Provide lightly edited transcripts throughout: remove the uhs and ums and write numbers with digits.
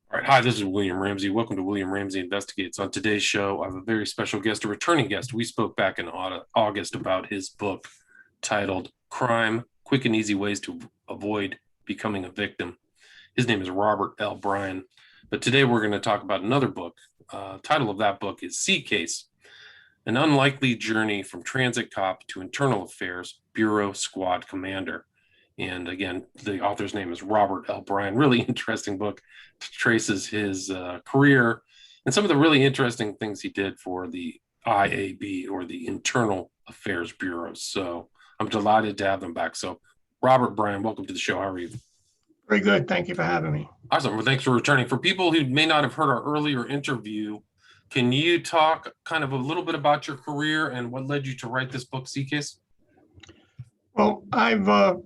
All right. Hi, this is William Ramsey. Welcome to William Ramsey Investigates. On today's show, I have a very special guest, a returning guest. We spoke back in August about his book titled Crime: Quick and Easy Ways to Avoid Becoming a Victim. His name is Robert L. Bryan. But today we're going to talk about another book. Title of that book is C Case: An Unlikely Journey from Transit Cop to Internal Affairs Bureau Squad Commander. And again, the author's name is Robert L. Bryan. Really interesting book. Traces his career and some of the really interesting things he did for the IAB, or the Internal Affairs Bureau. So I'm delighted to have them back. So, Robert, Bryan, welcome to the show. How are you? Very good. Thank you for having me. Awesome. Well, thanks for returning. For people who may not have heard our earlier interview, can you talk kind of a little bit about your career and what led you to write this book, C Case? Well, I've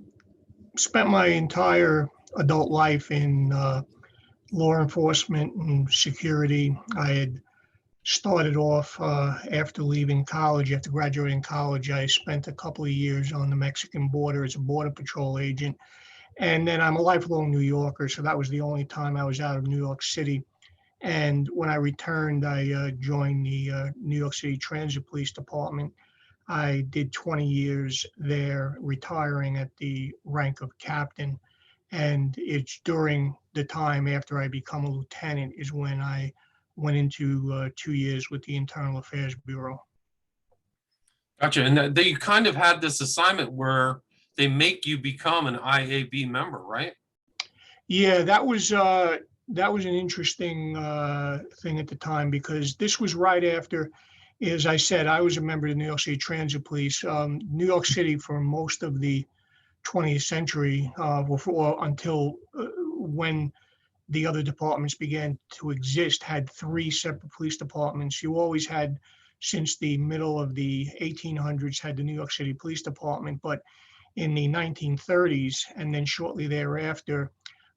spent my entire adult life in law enforcement and security. I had started off after leaving college, after graduating college. I spent a couple of years on the Mexican border as a border patrol agent. And then I'm a lifelong New Yorker, so that was the only time I was out of New York City. And when I returned, I joined the New York City Transit Police Department. I did 20 years there, retiring at the rank of captain. And it's during the time after I become a lieutenant is when I went into 2 years with the Internal Affairs Bureau. Gotcha. And they kind of had this assignment where they make you become an IAB member, right? Yeah, that was an interesting thing at the time because this was right after, as I said, I was a member of the New York City Transit Police. New York City for most of the 20th century, until when the other departments began to exist, had three separate police departments. You always had, since the middle of the 1800s, had the New York City Police Department, but in the 1930s and then shortly thereafter,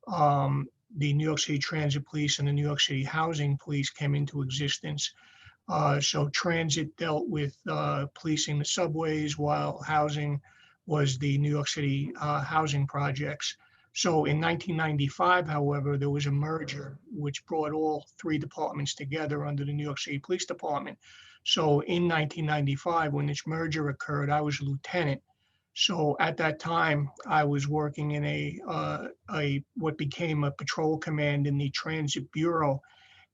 the New York City Transit Police and the New York City Housing Police came into existence. So transit dealt with policing the subways, while housing was the New York City housing projects. So in 1995, however, there was a merger which brought all three departments together under the New York City Police Department. So in 1995, when this merger occurred, I was a lieutenant. So at that time, I was working in a what became a patrol command in the Transit Bureau,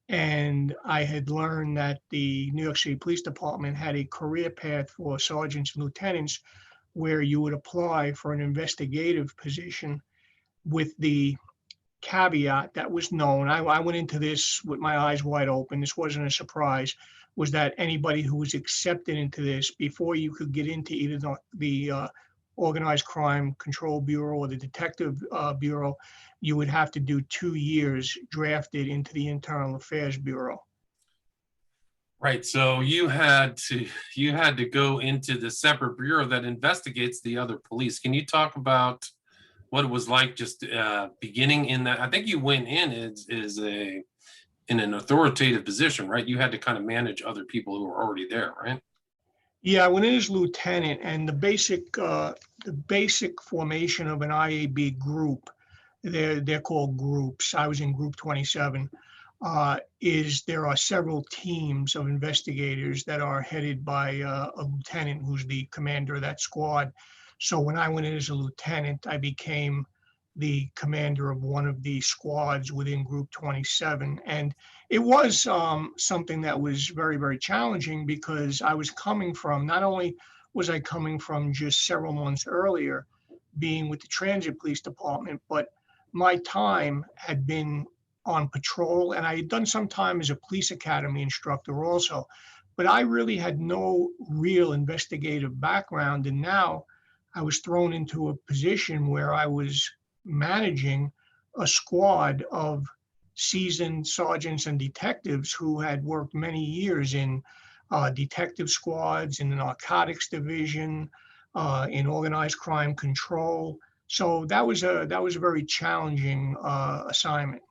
and I had learned that the New York City Police Department had a career path for sergeants and lieutenants where you would apply for an investigative position with the caveat that was known. I went into this with my eyes wide open. This wasn't a surprise. Was that anybody who was accepted into this, before you could get into either the Organized Crime Control Bureau or the Detective Bureau, you would have to do 2 years drafted into the Internal Affairs Bureau. Right. So you had to go into the separate bureau that investigates the other police. Can you talk about what it was like just beginning in that? I think you went in as a in an authoritative position, right? You had to kind of manage other people who were already there, right? Yeah, I went in as lieutenant, and the basic formation of an IAB group, they're called groups. I was in Group 27. Is there are several teams of investigators that are headed by a lieutenant who's the commander of that squad. So when I went in as a lieutenant, I became the commander of one of the squads within Group 27. And it was something that was very, very challenging because I was coming from, not only was I coming from just several months earlier being with the Transit Police Department, but my time had been on patrol, and I had done some time as a police academy instructor also, but I really had no real investigative background. And now I was thrown into a position where I was managing a squad of seasoned sergeants and detectives who had worked many years in detective squads, in the narcotics division, in organized crime control. So that was a very challenging assignment.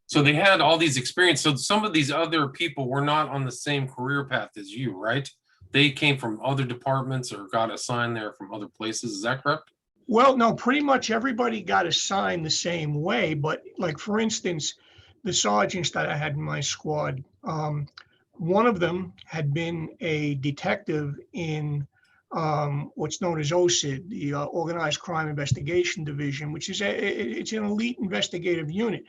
So they had all these experience. So some of these other people were not on the same career path as you, right? They came from other departments or got assigned there from other places. Is that correct? Well, no, pretty much everybody got assigned the same way. But like, for instance, the sergeants that I had in my squad. One of them had been a detective in what's known as OCID, the Organized Crime Investigation Division, which is it's an elite investigative unit.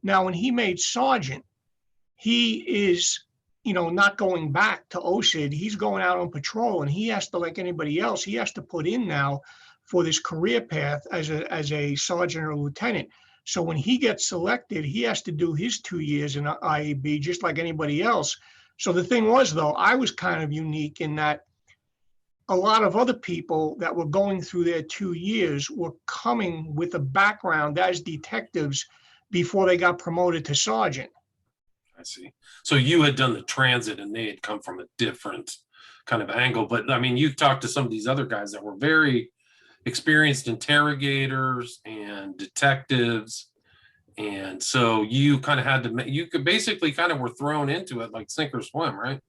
Now, when he made sergeant, he is, not going back to OCID. He's going out on patrol, and he has to, like anybody else, he has to put in now for this career path as a sergeant or lieutenant. So when he gets selected, he has to do his 2 years in IAB just like anybody else. So the thing was, though, I was kind of unique in that a lot of other people that were going through their 2 years were coming with a background as detectives before they got promoted to sergeant. I see. So you had done the transit and they had come from a different kind of angle. But I mean, you talked to some of these other guys that were very experienced interrogators and detectives. And so you kind of had to, you could basically kind of were thrown into it like sink or swim, right?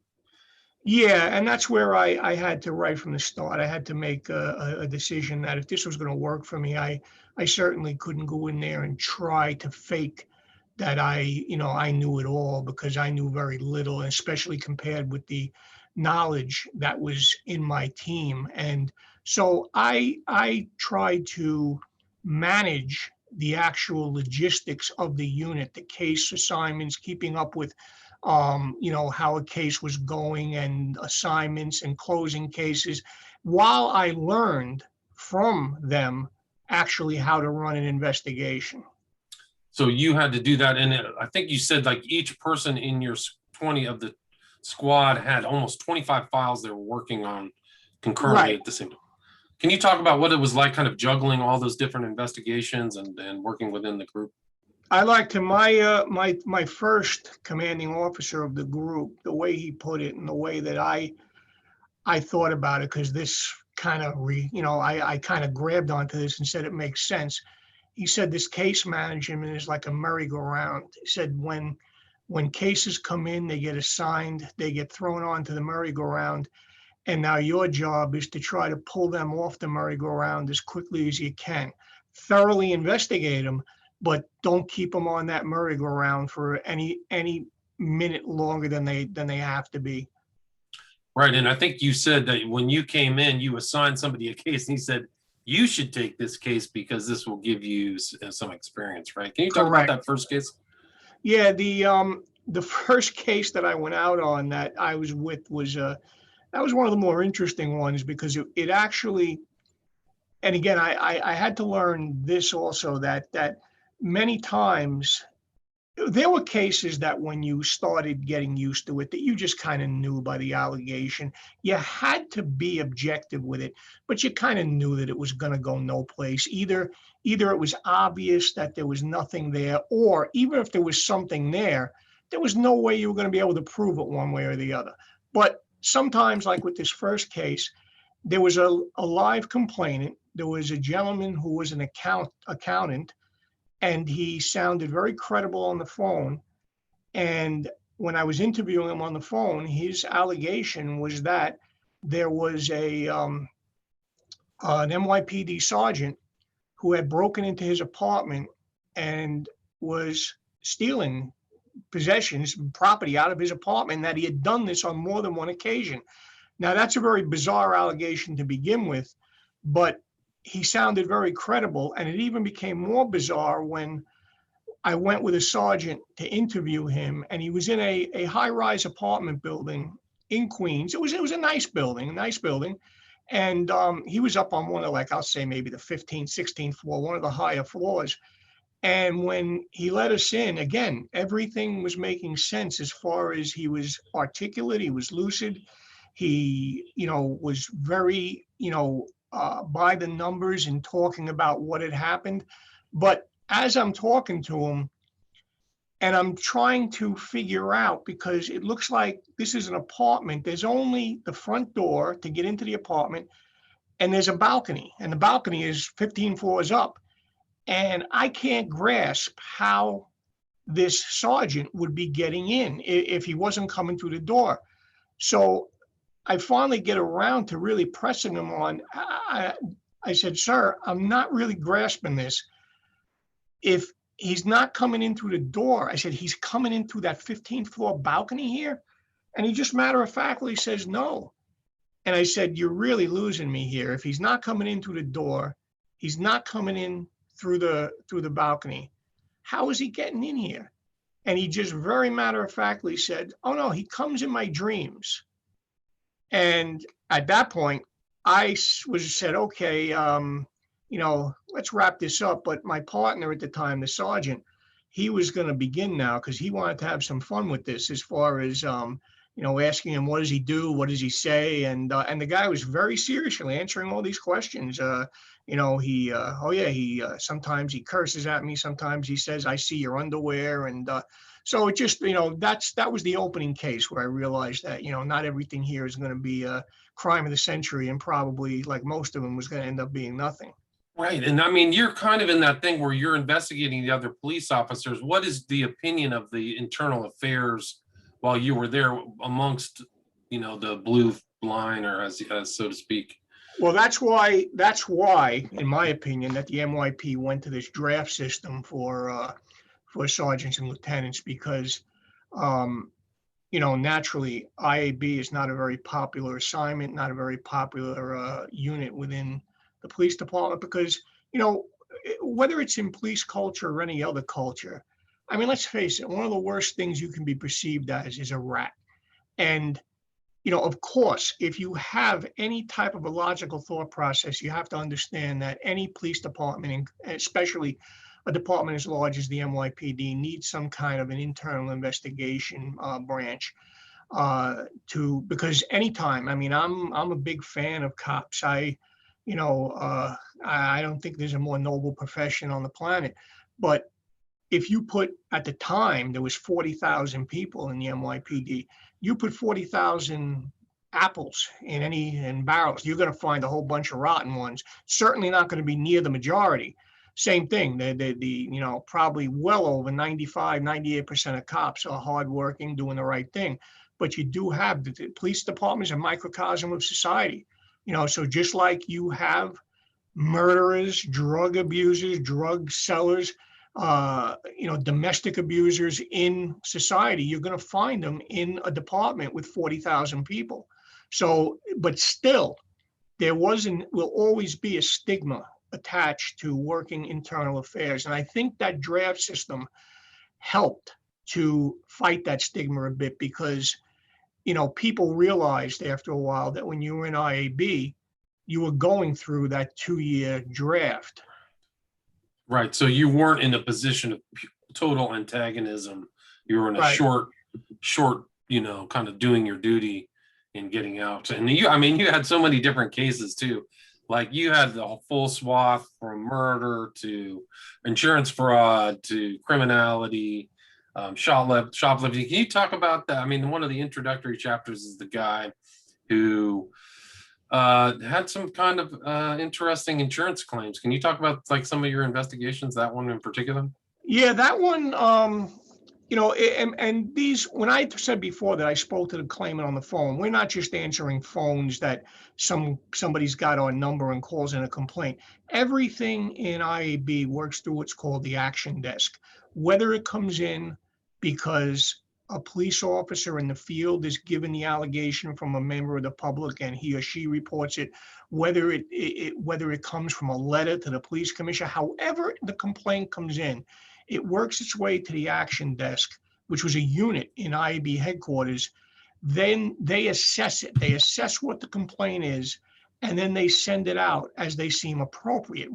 Yeah, and that's where I had to, right from the start, I had to make a decision that if this was going to work for me, I certainly couldn't go in there and try to fake that I knew it all, because I knew very little, especially compared with the knowledge that was in my team. And so I tried to manage the actual logistics of the unit, the case assignments, keeping up with how a case was going and assignments and closing cases, while I learned from them actually how to run an investigation. So you had to do that. And I think you said like each person in your 20 of the squad had almost 25 files they were working on concurrently Right. at the same time. Can you talk about what it was like kind of juggling all those different investigations and working within the group? I liked him. My first commanding officer of the group, the way he put it and the way that I thought about it, because this kind of I kind of grabbed onto this and said it makes sense. He said this case management is like a merry-go-round. He said when cases come in, they get assigned, they get thrown onto the merry-go-round, and now your job is to try to pull them off the merry-go-round as quickly as you can. Thoroughly investigate them, but don't keep them on that merry-go-round for any minute longer than they have to be. Right. And I think you said that when you came in, you assigned somebody a case and he said, you should take this case because this will give you some experience, right? Can you talk about Correct. that first case? Yeah, the first case that I went out on that I was with was that was one of the more interesting ones, because it actually, and again, I had to learn this also, that many times there were cases that when you started getting used to it, that you just kind of knew by the allegation. You had to be objective with it, but you kind of knew that it was going to go no place. Either it was obvious that there was nothing there, or even if there was something there, there was no way you were going to be able to prove it one way or the other. But sometimes, like with this first case, there was a live complainant. There was a gentleman who was an accountant, and he sounded very credible on the phone. And when I was interviewing him on the phone, his allegation was that there was an NYPD sergeant who had broken into his apartment and was stealing possessions, property out of his apartment, that he had done this on more than one occasion. Now, that's a very bizarre allegation to begin with, but he sounded very credible. And it even became more bizarre when I went with a sergeant to interview him, and he was in a high-rise apartment building in Queens. It was a nice building, And he was up on one of, like, I'll say maybe the 15th, 16th floor, one of the higher floors. And when he let us in, again, everything was making sense as far as he was articulate, he was lucid, he, was very, by the numbers and talking about what had happened. But as I'm talking to him, and I'm trying to figure out, because it looks like this is an apartment, there's only the front door to get into the apartment, and there's a balcony, and the balcony is 15 floors up. And I can't grasp how this sergeant would be getting in if he wasn't coming through the door. So I finally get around to really pressing him on. I said, sir, I'm not really grasping this. If he's not coming in through the door. I said, he's coming in through that 15th floor balcony here. And he just matter of factly says no. And I said, you're really losing me here. If he's not coming in through the door, he's not coming in through the balcony. How is he getting in here? And he just very matter of factly said, oh no, he comes in my dreams. And at that point, I said, okay, let's wrap this up. But my partner at the time, the sergeant, he was going to begin now because he wanted to have some fun with this as far as, asking him, what does he do? What does he say? And the guy was very seriously answering all these questions. Sometimes he curses at me. Sometimes he says, I see your underwear. And so it just, that was the opening case where I realized that, not everything here is going to be a crime of the century, and probably, like most of them, was going to end up being nothing. Right. And I mean, you're kind of in that thing where you're investigating the other police officers. What is the opinion of the internal affairs while you were there amongst, the blue line, or as so to speak? Well, that's why, in my opinion, that the NYP went to this draft system for sergeants and lieutenants, because, naturally, IAB is not a very popular assignment, not a very popular unit within the police department, because, whether it's in police culture or any other culture, I mean, let's face it, one of the worst things you can be perceived as is a rat. And, of course, if you have any type of a logical thought process, you have to understand that any police department, especially a department as large as the NYPD, needs some kind of an internal investigation branch because anytime, I mean, I'm a big fan of cops. I don't think there's a more noble profession on the planet. But if you put, at the time, there was 40,000 people in the NYPD, you put 40,000 apples in barrels, you're going to find a whole bunch of rotten ones. Certainly not going to be near the majority. Same thing, probably well over 95, 98% of cops are hardworking, doing the right thing. But you do have, the police department is a microcosm of society. So just like you have murderers, drug abusers, drug sellers, domestic abusers in society, you're going to find them in a department with 40,000 people. So, but still, will always be a stigma attached to working internal affairs. And I think that draft system helped to fight that stigma a bit, because people realized after a while that when you were in IAB, you were going through that 2-year draft. Right. So you weren't in a position of total antagonism. You were in a Right. short, kind of doing your duty and getting out. And you had so many different cases too. Like you had the full swath from murder to insurance fraud to criminality, shoplifting. Can you talk about that? I mean, one of the introductory chapters is the guy who had some kind of interesting insurance claims. Can you talk about like some of your investigations, that one in particular? Yeah, that one, and these, when I said before that I spoke to the claimant on the phone, we're not just answering phones that somebody's got our number and calls in a complaint. Everything in IAB works through what's called the action desk, whether it comes in because a police officer in the field is given the allegation from a member of the public and he or she reports it, whether it comes from a letter to the police commissioner, however the complaint comes in, it works its way to the action desk, which was a unit in IAB headquarters. Then they assess it. They assess what the complaint is, and then they send it out as they seem appropriate,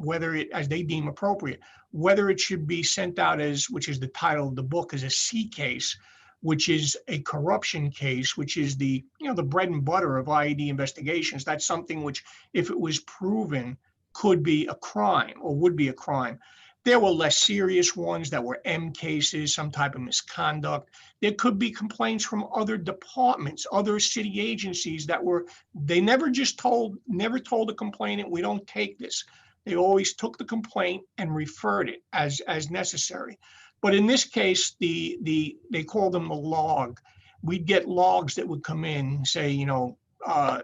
as they deem appropriate, whether it should be sent out as, which is the title of the book, as a C case, which is a corruption case, which is the bread and butter of IED investigations. That's something which, if it was proven, could be a crime or would be a crime. There were less serious ones that were M cases, some type of misconduct. There could be complaints from other departments, other city agencies they never told the complainant, we don't take this. They always took the complaint and referred it as necessary. But in this case, they call them the log. We'd get logs that would come in, say,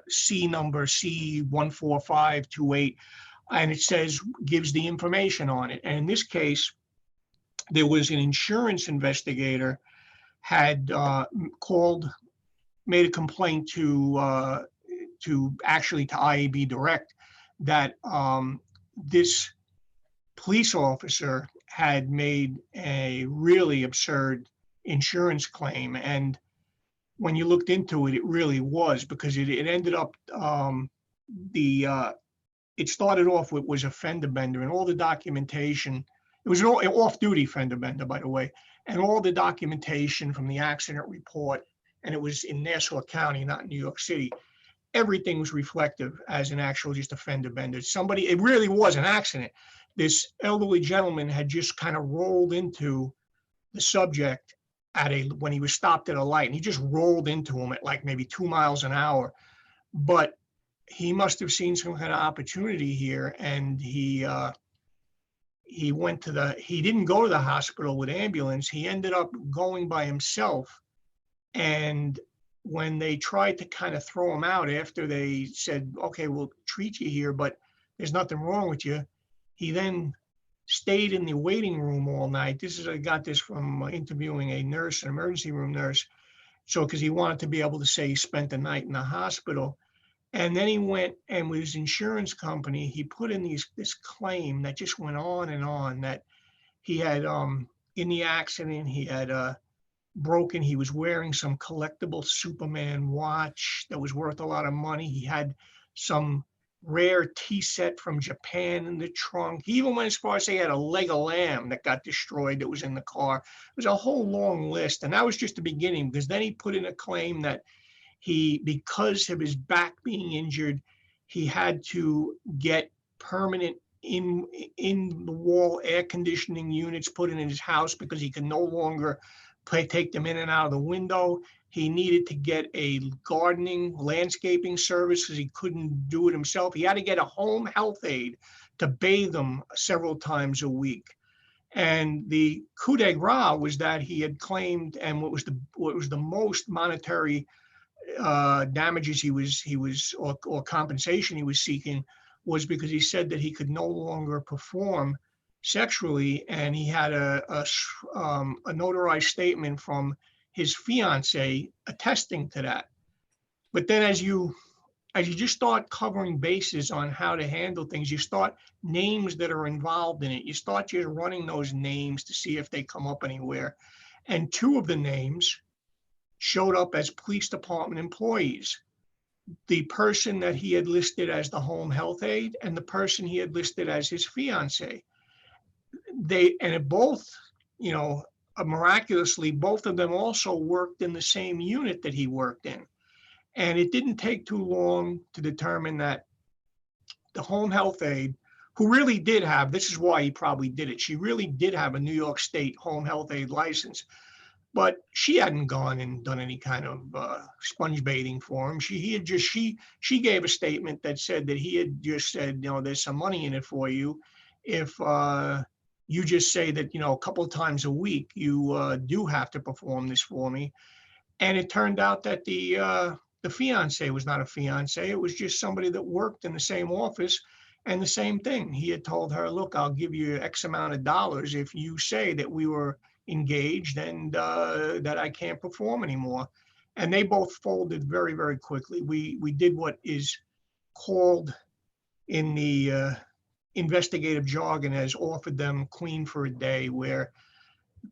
C number C14528, and it gives the information on it. And in this case, there was an insurance investigator had made a complaint to IAB Direct that this police officer had made a really absurd insurance claim. And when you looked into it, it really was, because it ended up, it started off with was a fender bender, and all the documentation, it was an off-duty fender bender, by the way, and all the documentation from the accident report, and it was in Nassau County, not in New York City, everything was reflective as an actual just a fender bender. It really was an accident. This elderly gentleman had just kind of rolled into the subject when he was stopped at a light, and he just rolled into him at like maybe 2 miles an hour. But he must have seen some kind of opportunity here, and he didn't go to the hospital with ambulance. He ended up going by himself. And when they tried to kind of throw him out after they said, okay, we'll treat you here, but there's nothing wrong with you, he then stayed in the waiting room all night. I got this from interviewing a nurse, an emergency room nurse. So, because he wanted to be able to say he spent the night in the hospital. And then he went, and with his insurance company, he put in this claim that just went on, that he had, in the accident, he had he was wearing some collectible Superman watch that was worth a lot of money. He had some rare tea set from Japan in the trunk. He even went as far as say he had a leg of lamb that got destroyed that was in the car. It was a whole long list. And that was just the beginning, because then he put in a claim that because of his back being injured, he had to get permanent in the wall air conditioning units put in his house because he could no longer take them in and out of the window. He needed to get a gardening, landscaping service because he couldn't do it himself. He had to get a home health aide to bathe him several times a week. And the coup de grace was that he had claimed, and what was the most monetary damages he was or compensation he was seeking, was because he said that he could no longer perform sexually, and he had a notarized statement from his fiance attesting to that. But then as you just start covering bases on how to handle things, you start names that are involved in it. You start just running those names to see if they come up anywhere. And 2 of the names showed up as police department employees. The person that he had listed as the home health aide and the person he had listed as his fiance. Both, miraculously, both of them also worked in the same unit that he worked in. And it didn't take too long to determine that the home health aide, who really did have, this is why he probably did it, she really did have a New York State home health aide license, but she hadn't gone and done any kind of sponge bathing for him. She gave a statement that said that he had just said, there's some money in it for you if you just say that, a couple of times a week, you do have to perform this for me. And it turned out that the fiance was not a fiance. It was just somebody that worked in the same office. And the same thing, he had told her, look, I'll give you X amount of dollars if you say that we were engaged and that I can't perform anymore. And they both folded very, very quickly. We did what is called in the investigative jargon as offered them queen for a day, where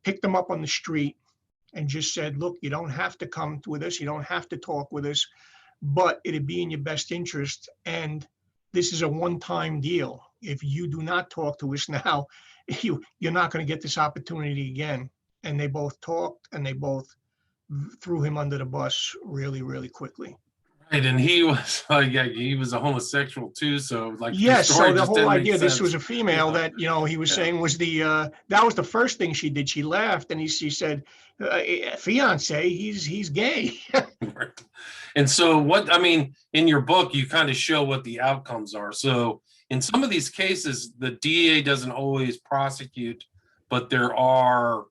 picked them up on the street and just said, look, you don't have to come with us. You don't have to talk with us, but it'd be in your best interest. And this is a one-time deal. If you do not talk to us now, you're not going to get this opportunity again. And they both talked, and they both threw him under the bus really, really quickly. Right, and he was he was a homosexual too. So yes, so the whole idea this was a female that he was saying was that was the first thing she did. She laughed, and she said, "Fiance, he's gay." And so in your book, you kind of show what the outcomes are. So in some of these cases, the DA doesn't always prosecute, but there are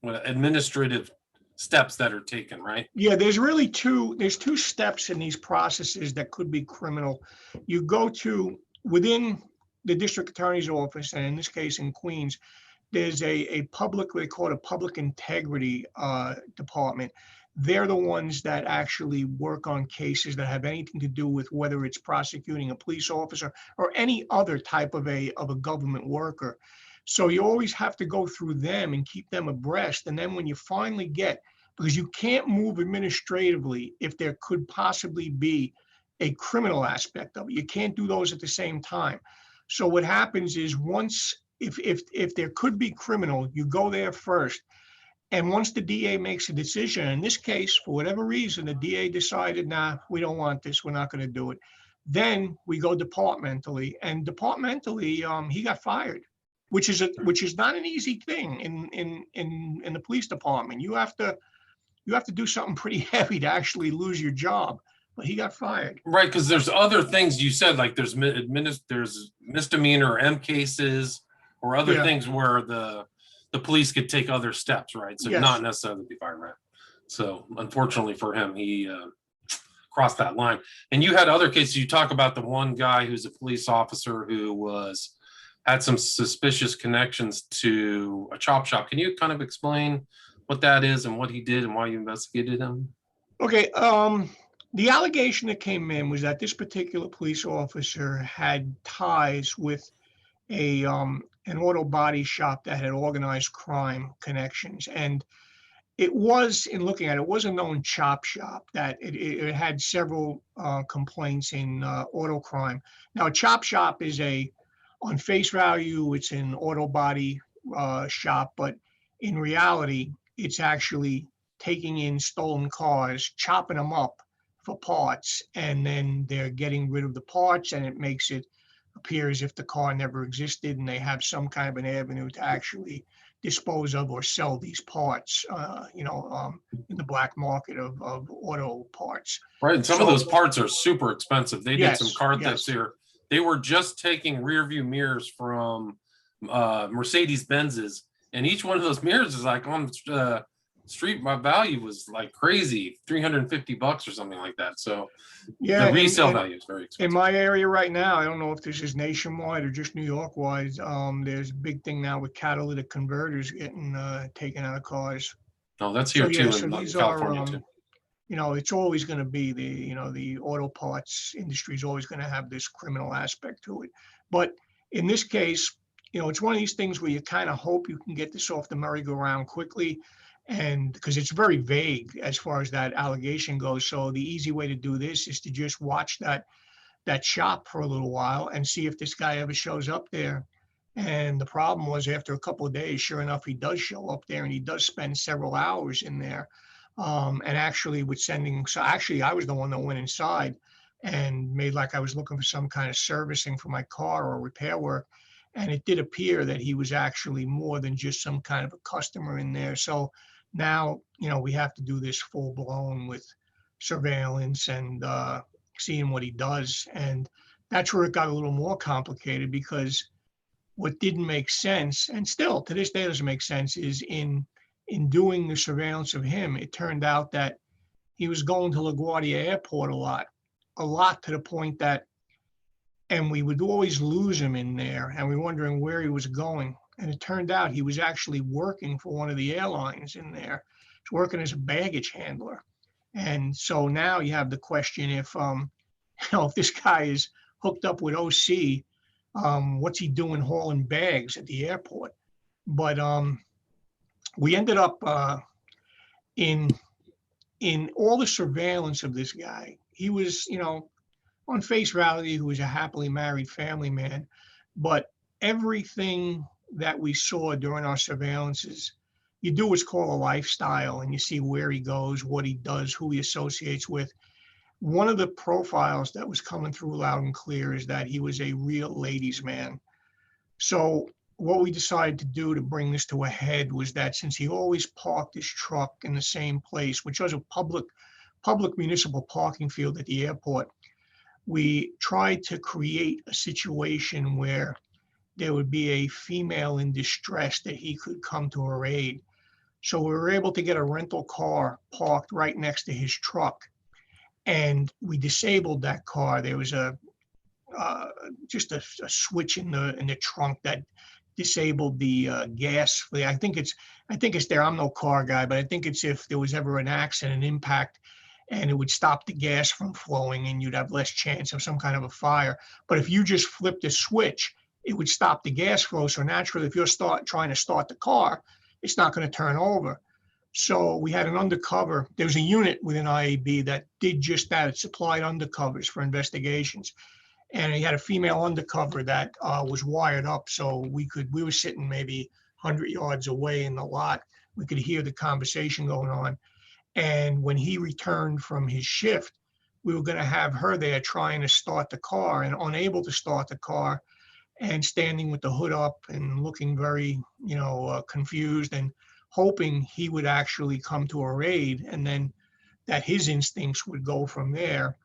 administrative steps that are taken, right? Yeah, there's two steps in these processes that could be criminal. You go to within the district attorney's office, and in this case in Queens, there's a public, they call it a public integrity department. They're the ones that actually work on cases that have anything to do with whether it's prosecuting a police officer or any other type of a government worker. So you always have to go through them and keep them abreast. And then when you finally get, because you can't move administratively if there could possibly be a criminal aspect of it. You can't do those at the same time. So what happens is once, if there could be criminal, you go there first. And once the DA makes a decision, in this case, for whatever reason, the DA decided, nah, we don't want this, we're not going to do it. Then we go departmentally, and departmentally, he got fired, which is not an easy thing in the police department. You have to do something pretty heavy to actually lose your job. But he got fired. Right, because there's other things you said, like there's misdemeanor or M cases or other things where the police could take other steps, right? So not necessarily be fired, right? So unfortunately for him, he crossed that line. And you had other cases. You talk about the one guy who's a police officer who had some suspicious connections to a chop shop. Can you kind of explain what that is and what he did and why you investigated him? Okay. The allegation that came in was that this particular police officer had ties with an auto body shop that had organized crime connections. And it was, in looking at it, was a known chop shop that it had several complaints in auto crime. Now, a chop shop is on face value, it's an auto body shop, but in reality, it's actually taking in stolen cars, chopping them up for parts, and then they're getting rid of the parts, and it makes it appear as if the car never existed, and they have some kind of an avenue to actually dispose of or sell these parts, in the black market of auto parts. Right, and some of those parts are super expensive. They did some car thefts here. They were just taking rear view mirrors from Mercedes Benz's, and each one of those mirrors is like on street, my value was like crazy, $350 or something like that. So the resale value is very expensive. In my area right now, I don't know if this is nationwide or just New York wide, there's a big thing now with catalytic converters getting taken out of cars. Oh, that's here too in California too. It's always going to be the auto parts industry is always going to have this criminal aspect to it. But in this case, it's one of these things where you kind of hope you can get this off the merry-go-round quickly. And because it's very vague as far as that allegation goes. So the easy way to do this is to just watch that shop for a little while and see if this guy ever shows up there. And the problem was, after a couple of days, sure enough, he does show up there, and he does spend several hours in there. And actually I was the one that went inside and made like I was looking for some kind of servicing for my car or repair work. And it did appear that he was actually more than just some kind of a customer in there. So now, we have to do this full blown with surveillance and seeing what he does. And that's where it got a little more complicated, because what didn't make sense, and still to this day doesn't make sense, is in doing the surveillance of him, it turned out that he was going to LaGuardia Airport a lot to the point that, and we would always lose him in there, and we were wondering where he was going. And it turned out he was actually working for one of the airlines in there. He's working as a baggage handler. And so now you have the question, if this guy is hooked up with OC, what's he doing hauling bags at the airport? But we ended up in all the surveillance of this guy. He was, on face value, who was a happily married family man, but everything that we saw during our surveillances, you do what's called a lifestyle, and you see where he goes, what he does, who he associates with. One of the profiles that was coming through loud and clear is that he was a real ladies' man. So what we decided to do to bring this to a head was that, since he always parked his truck in the same place, which was a public municipal parking field at the airport, we tried to create a situation where there would be a female in distress that he could come to her aid. So we were able to get a rental car parked right next to his truck, and we disabled that car. There was just a switch in the trunk that disabled the gas. I think it's there. I'm no car guy, but I think it's if there was ever an accident, an impact, and it would stop the gas from flowing and you'd have less chance of some kind of a fire. But if you just flipped a switch, it would stop the gas flow. So naturally, if you're trying to start the car, it's not going to turn over. So we had an undercover. There was a unit within IAB that did just that. It supplied undercovers for investigations. And he had a female undercover that was wired up. So we were sitting maybe 100 yards away in the lot. We could hear the conversation going on. And when he returned from his shift, we were going to have her there trying to start the car and unable to start the car and standing with the hood up and looking very, confused and hoping he would actually come to her aid and then that his instincts would go from there.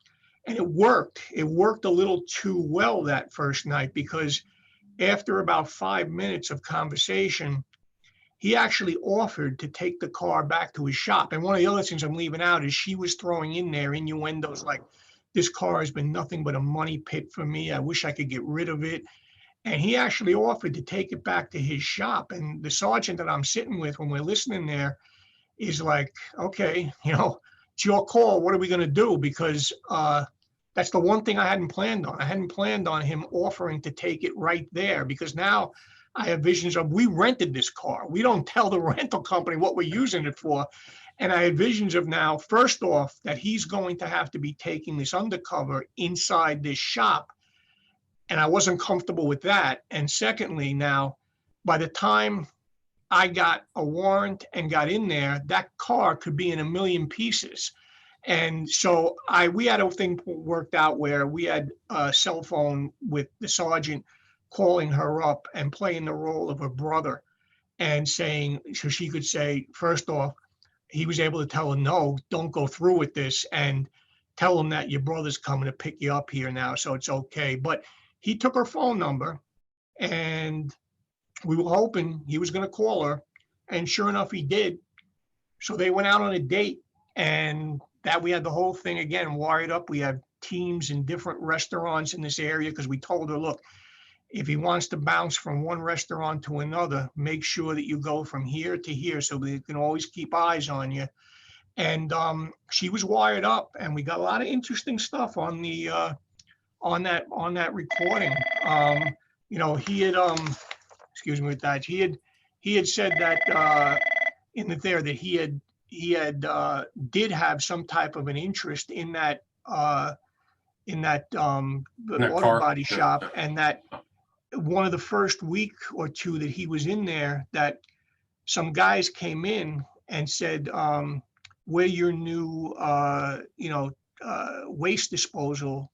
And it worked. It worked a little too well that first night because after about 5 minutes of conversation, he actually offered to take the car back to his shop. And one of the other things I'm leaving out is she was throwing in there innuendos like, this car has been nothing but a money pit for me. I wish I could get rid of it. And he actually offered to take it back to his shop. And the sergeant that I'm sitting with when we're listening there is like, okay, it's your call. What are we going to do? Because that's the one thing I hadn't planned on. I hadn't planned on him offering to take it right there because now I have visions of, we rented this car. We don't tell the rental company what we're using it for. And I had visions of now, first off, that he's going to have to be taking this undercover inside this shop. And I wasn't comfortable with that. And secondly, now, by the time I got a warrant and got in there, that car could be in a million pieces. And so we had a thing worked out where we had a cell phone with the sergeant calling her up and playing the role of her brother and saying, so she could say, first off, he was able to tell her, no, don't go through with this, and tell him that your brother's coming to pick you up here now, so it's okay. But he took her phone number and we were hoping he was going to call her, and sure enough, he did. So they went out on a date, and that we had the whole thing again wired up. We had teams in different restaurants in this area because we told her, look, if he wants to bounce from one restaurant to another, make sure that you go from here to here so they can always keep eyes on you. And she was wired up, and we got a lot of interesting stuff on the on that recording. He had excuse me with that. He had said that that he did have some type of an interest in that auto body shop, and that one of the first week or two that he was in there, that some guys came in and said, we're your new waste disposal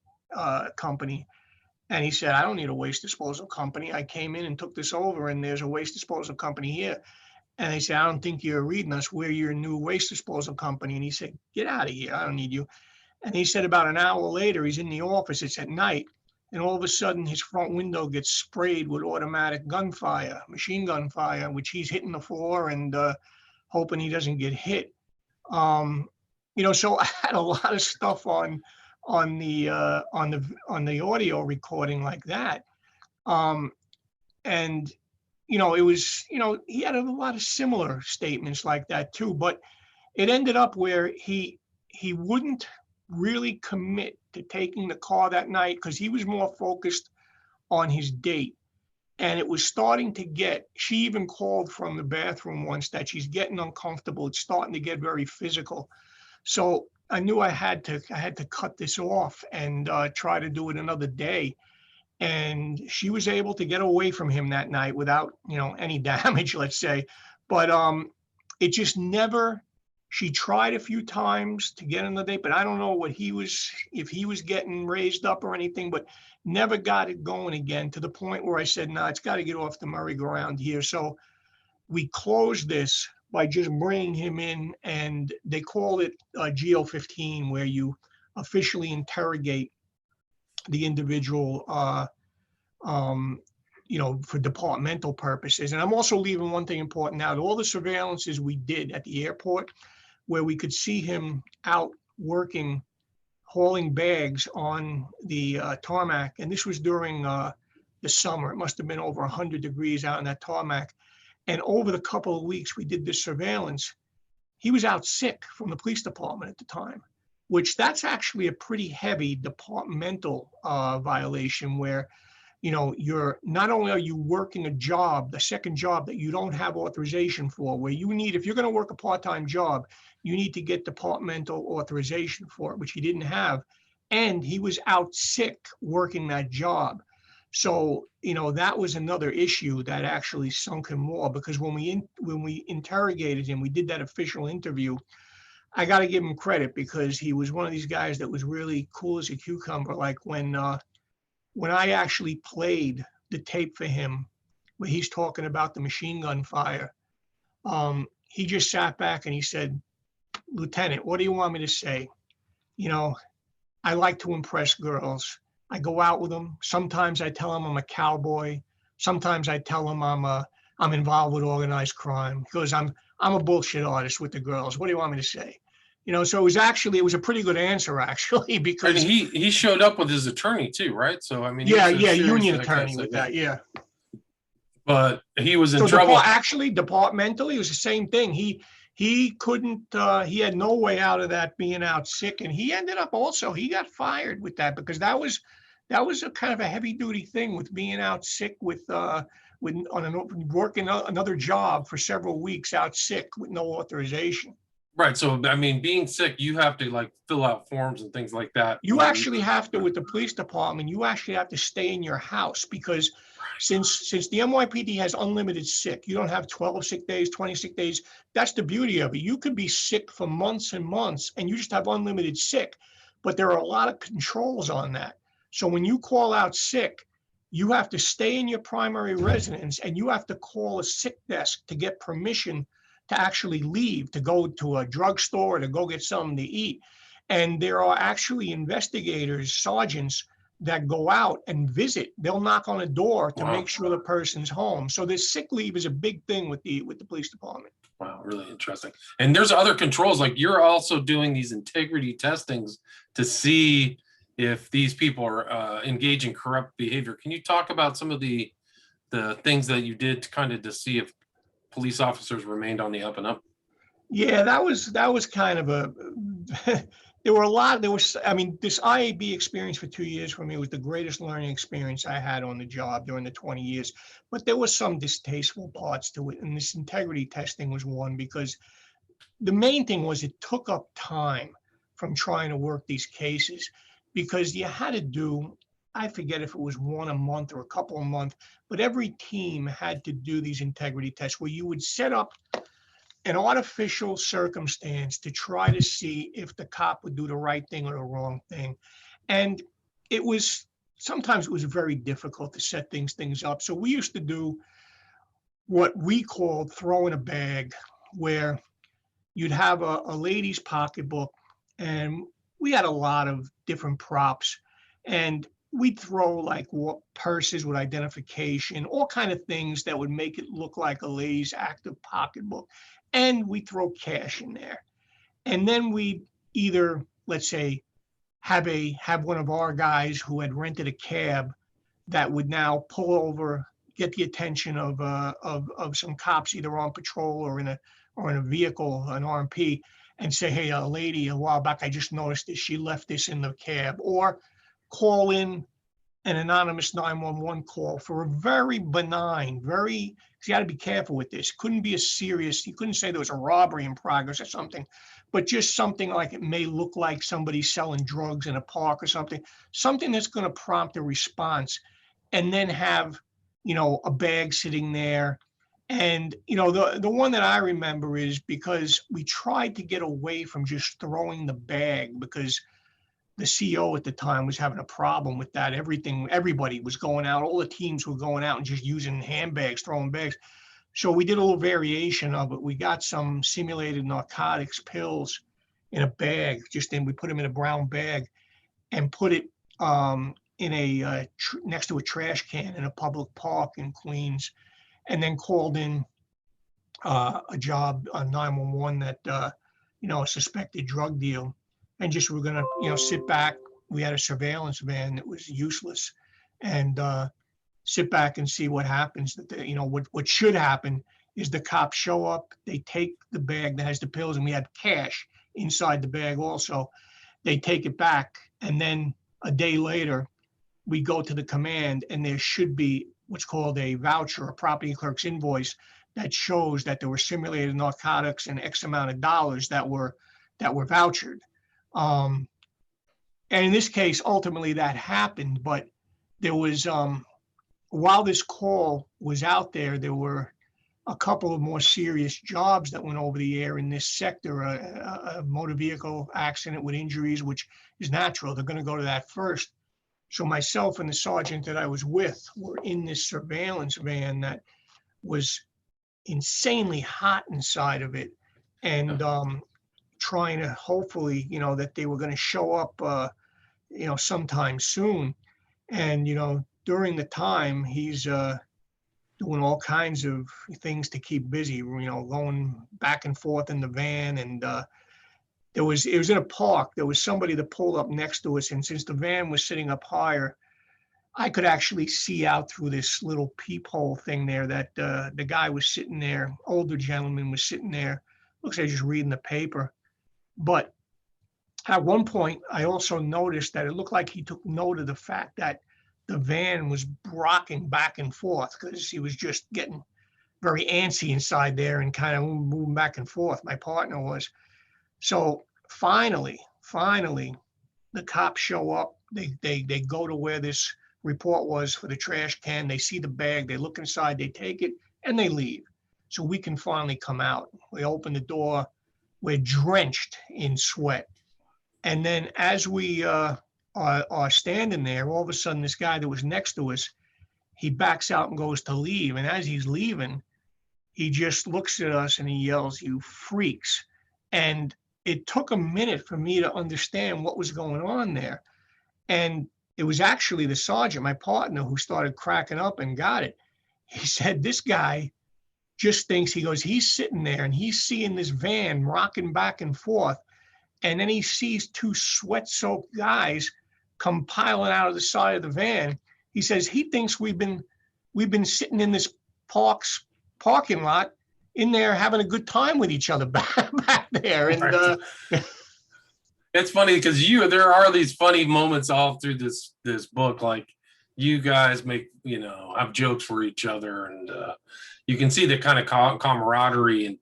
company. And he said, I don't need a waste disposal company. I came in and took this over, and there's a waste disposal company here. And they said, I don't think you're reading us. We're your new waste disposal company. And he said, get out of here. I don't need you. And he said about an hour later, he's in the office. It's at night. And all of a sudden, his front window gets sprayed with automatic gunfire, machine gun fire, which he's hitting the floor and hoping he doesn't get hit. So I had a lot of stuff on the audio recording like that. It was, he had a lot of similar statements like that too, but it ended up where he wouldn't really commit to taking the car that night because he was more focused on his date. And it was starting to she even called from the bathroom once that she's getting uncomfortable. It's starting to get very physical. So I knew I had to cut this off and try to do it another day. And she was able to get away from him that night without, any damage, let's say. But it just never, she tried a few times to get on the date, but I don't know if he was getting raised up or anything, but never got it going again, to the point where I said, no, it's got to get off the merry-go-round here. So we closed this by just bringing him in, and they call it GO15, where you officially interrogate the individual, for departmental purposes. And I'm also leaving one thing important out. All the surveillances we did at the airport, where we could see him out working, hauling bags on the tarmac, and this was during the the summer. It must have been over 100 degrees out in that tarmac. And over the couple of weeks we did this surveillance, he was out sick from the police department at the time, which that's actually a pretty heavy departmental violation where, you're not only are you working a job, the second job that you don't have authorization for, where you need, if you're going to work a part-time job, you need to get departmental authorization for it, which he didn't have. And he was out sick working that job. So, that was another issue that actually sunk him more, because when we interrogated him, we did that official interview. I got to give him credit because he was one of these guys that was really cool as a cucumber. Like when I actually played the tape for him, where he's talking about the machine gun fire, he just sat back and he said, "Lieutenant, what do you want me to say? I like to impress girls. I go out with them. Sometimes I tell them I'm a cowboy. Sometimes I tell them I'm involved with organized crime." He goes, I'm a bullshit artist with the girls. What do you want me to say? So it was a pretty good answer actually, because he showed up with his attorney too, right? So I mean, yeah, union attorney with that, yeah. But he was in So trouble. departmentally, it was the same thing. He couldn't. He had no way out of that, being out sick, and he ended up also. He got fired with that, because that was a kind of a heavy duty thing, with being out sick working another job for several weeks out sick with no authorization. Right. So, I mean, being sick, you have to like fill out forms and things like that. You actually have to, with the police department, you actually have to stay in your house, because since the NYPD has unlimited sick, you don't have 12 sick days, 20 sick days. That's the beauty of it. You could be sick for months and months and you just have unlimited sick, but there are a lot of controls on that. So when you call out sick, you have to stay in your primary residence and you have to call a sick desk to get permission to actually leave, to go to a drugstore, to go get something to eat. And there are actually investigators, sergeants, that go out and visit. They'll knock on a door to make sure the person's home. So this sick leave is a big thing with the police department. Wow, really interesting. And there's other controls, like you're also doing these integrity testings to see if these people are engaging corrupt behavior. Can you talk about some of the things that you did to see if police officers remained on the up and up? Yeah, that was kind of a this IAB experience for 2 years for me was the greatest learning experience I had on the job during the 20 years. But there was some distasteful parts to it, and this integrity testing was one, because the main thing was it took up time from trying to work these cases, because you had to do, I forget if it was one a month or a couple a month, but every team had to do these integrity tests where you would set up an artificial circumstance to try to see if the cop would do the right thing or the wrong thing. And sometimes it was very difficult to set things up. So we used to do what we called throw in a bag, where you'd have a lady's pocketbook, and we had a lot of different props, and we'd throw like purses with identification, all kind of things that would make it look like a lady's active pocketbook. And we throw cash in there. And then we either, let's say, have one of our guys who had rented a cab that would now pull over, get the attention of some cops either on patrol or in a vehicle, an RMP, and say, "Hey, a lady, a while back, I just noticed this. She left this in the cab." Or call in an anonymous 911 call for a very benign, you got to be careful with this. Couldn't be you couldn't say there was a robbery in progress or something, but just something like it may look like somebody selling drugs in a park or something that's going to prompt a response, and then have, a bag sitting there. And, the one that I remember is because we tried to get away from just throwing the bag, because the CO at the time was having a problem with that. Everybody was going out. All the teams were going out and just using handbags, throwing bags. So we did a little variation of it. We got some simulated narcotics pills in a bag, we put them in a brown bag and put it next to a trash can in a public park in Queens, and then called in a 911 that, a suspected drug deal. And just we're gonna, sit back. We had a surveillance van that was useless, and sit back and see what happens. That what should happen is the cops show up, they take the bag that has the pills, and we had cash inside the bag also. They take it back, and then a day later, we go to the command, and there should be what's called a voucher, a property clerk's invoice, that shows that there were simulated narcotics and X amount of dollars that were vouchered. And in this case, ultimately that happened, but there was, while this call was out there, there were a couple of more serious jobs that went over the air in this sector, a motor vehicle accident with injuries, which is natural. They're going to go to that first. So myself and the sergeant that I was with were in this surveillance van that was insanely hot inside of it, and trying to hopefully, that they were going to show up, sometime soon. And, during the time, he's doing all kinds of things to keep busy, going back and forth in the van. And it was in a park. There was somebody that pulled up next to us. And since the van was sitting up higher, I could actually see out through this little peephole thing there that the guy was sitting there, older gentleman was sitting there, looks like just reading the paper. But at one point, I also noticed that it looked like he took note of the fact that the van was rocking back and forth because he was just getting very antsy inside there and kind of moving back and forth. My partner was. So finally, the cops show up. They go to where this report was for the trash can. They see the bag. They look inside. They take it and they leave. So we can finally come out. We open the door. We're drenched in sweat. And then as we are standing there, all of a sudden, this guy that was next to us, he backs out and goes to leave. And as he's leaving, he just looks at us and he yells, "You freaks." And it took a minute for me to understand what was going on there. And it was actually the sergeant, my partner, who started cracking up and got it. He said, "This guy just thinks," he goes, "he's sitting there and he's seeing this van rocking back and forth. And then he sees two sweat-soaked guys come piling out of the side of the van." He says he thinks we've been sitting in this parking lot in there having a good time with each other back there. And it's funny because there are these funny moments all through this book. Like you guys have jokes for each other, and you can see the kind of camaraderie and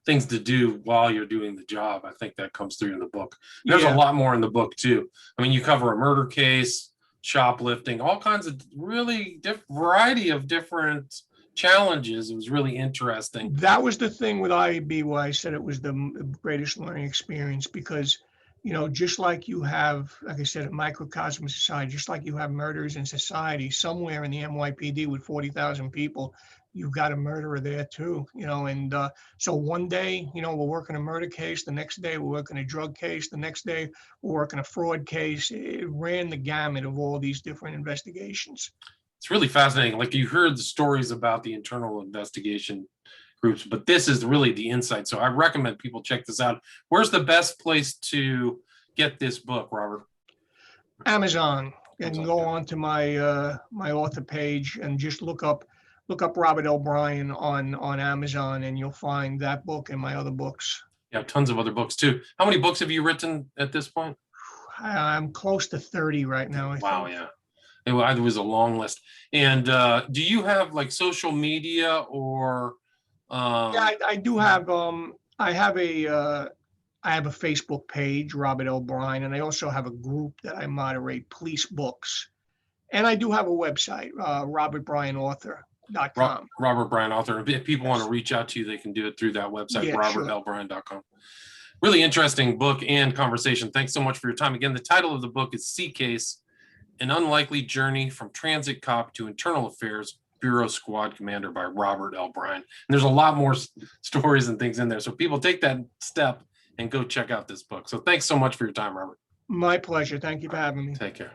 things to do while you're doing the job. I think that comes through in the book. There's a lot more in the book too. I mean, you cover a murder case, shoplifting, all kinds of really variety of different challenges. It was really interesting. That was the thing with IAB why I said it was the greatest learning experience, because just like you have, like I said, a microcosm society, just like you have murders in society, somewhere in the NYPD with 40,000 people, you've got a murderer there too, and so one day, we're working a murder case, the next day we're working a drug case, the next day we're working a fraud case. It ran the gamut of all these different investigations. It's really fascinating. Like you heard the stories about the internal investigation groups, but this is really the insight. So I recommend people check this out. Where's the best place to get this book, Robert? Amazon. And go on to my my author page and just look up Robert L. Bryan on Amazon, and you'll find that book and my other books. Yeah, tons of other books too. How many books have you written at this point? I'm close to 30 right now. I Wow, think. yeah. It was a long list. And do you have like social media or? Yeah, I do have. I have a Facebook page, Robert L. Bryan, and I also have a group that I moderate, Police Books, and I do have a website, robertbryanauthor.com. Robert Bryan Author. If people want to reach out to you, they can do it through that website, robertlbryan.com. Really interesting book and conversation. Thanks so much for your time. Again, the title of the book is C Case, An Unlikely Journey from Transit Cop to Internal Affairs Bureau Squad Commander by Robert L. Bryan. And there's a lot more stories and things in there. So people take that step and go check out this book. So thanks so much for your time, Robert. My pleasure. Thank you for having me. Take care.